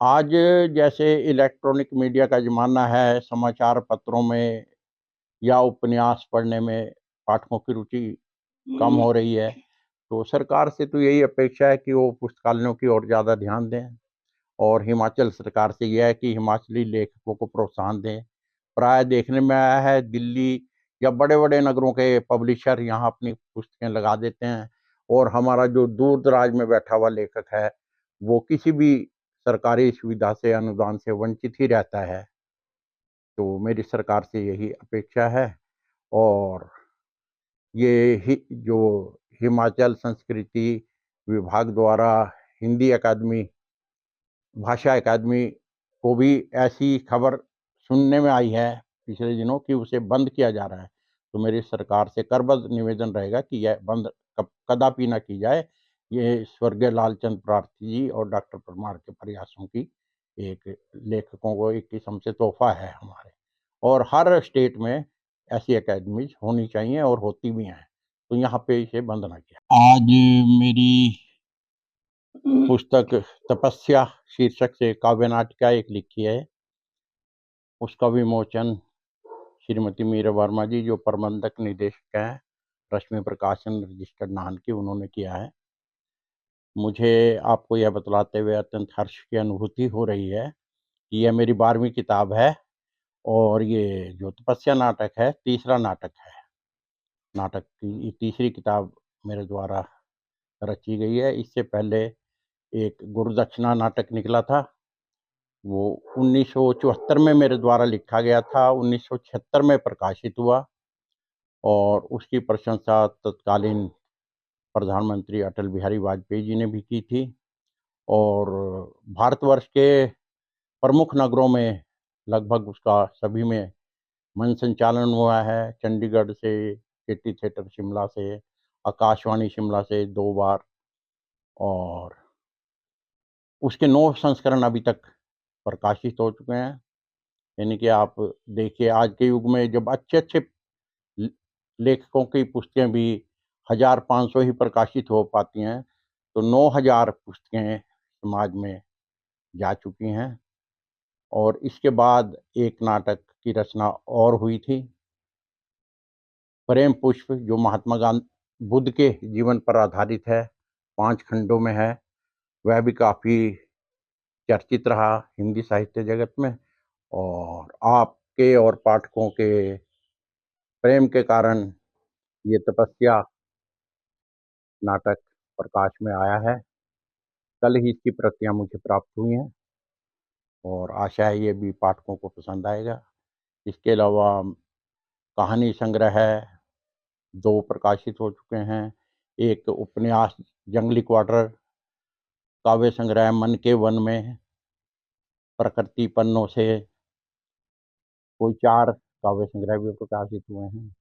आज जैसे electronic media का ज़माना है, समाचार पत्रों में या उपन्यास पढ़ने में पाठकों की रुचि कम हो रही है, तो सरकार से तो यही अपेक्षा है कि वो पुस्तकालयों की ओर ज़्यादा ध्यान दें और हिमाचल सरकार से यह है कि हिमाचली लेखकों को प्रोत्साहन दें। प्राय देखने में आया है दिल्ली या बड़े-बड़े नगरों के पब्लिशर यहाँ अपनी पुस्तकें लगा देते हैं और हमारा जो दूर-दराज में बैठा हुआ लेखक है, वो किसी भी सरकारी सुविधा से, अनुदान से वंचित ही रहता है। तो मेरी सरकार से यही अपेक्षा है और ये ही जो हिमाचल संस्कृति विभाग द्वारा हिंदी अकादमी, भाषा अकादमी को भी ऐसी खबर सुनने में आई है पिछले दिनों कि उसे बंद किया जा रहा है। तो मेरी सरकार से करबद्ध निवेदन रहेगा कि यह बंद कदापि ना की जाए। ये स्वर्गीय लालचंद प्रार्थी जी और डॉक्टर परमार के प्रयासों की एक लेखकों को एक किस्म से तोहफ़ा है हमारे। और हर स्टेट में ऐसी अकेडमीज़ होनी चाहिए और होती भी हैं। तो यहाँ पे इसे बंद ना किया। आज मेरी पुस्तक तपस्या शीर्षक से काव्य नाटिका एक लिखी है। उसका विमोचन श्रीमती मीरा वर्मा जी जो प्रबंधक निदेशक हैं, रश्मि प्रकाशन रजिस्टर्ड नाहन की, उन्होंने किया है। मुझे आपको यह बतलाते हुए अत्यंत हर्ष की अनुभूति हो रही है कि यह मेरी 12वीं किताब है और ये जो तपस्या नाटक है, तीसरा नाटक है। नाटक की ये तीसरी किताब मेरे द्वारा रची गई है। इससे पहले एक गुरुदक्षिणा नाटक निकला था, वो 1974 में मेरे द्वारा लिखा गया था, 1976 में प्रकाशित हुआ और उसकी प्रशंसा तत्कालीन प्रधानमंत्री अटल बिहारी वाजपेयी जी ने भी की थी और भारतवर्ष के प्रमुख नगरों में लगभग उसका सभी में मंच संचालन हुआ है। चंडीगढ़ से, कीर्ति थिएटर शिमला से, आकाशवाणी शिमला से 2 बार और उसके 9 संस्करण अभी तक प्रकाशित हो चुके हैं। यानी कि आप देखिए आज के युग में जब अच्छे-अच्छे ल लेखकों की पुस्तकें भी 1000-500 ही प्रकाशित हो पाती हैं, तो 9000 पुस्तकें समाज में जा चुकी हैं और इसके बाद एक नाटक की रचना और हुई थी, प्रेम पुष्प जो महात्मा बुद्ध के जीवन पर आधारित है, 5 खंडों में है। वह भी काफ़ी चर्चित रहा हिंदी साहित्य जगत में और आपके और पाठकों के प्रेम के कारण ये तपस्या नाटक प्रकाश में आया है। कल ही इसकी प्रतियाँ मुझे प्राप्त हुई हैं और आशा है ये भी पाठकों को पसंद आएगा। इसके अलावा कहानी संग्रह है, 2 प्रकाशित हो चुके हैं। एक उपन्यास जंगली क्वार्टर, काव्य संग्रह मन के वन में, प्रकृति पन्नों से कोई 4 काव्य संग्रह भी प्रकाशित हुए हैं।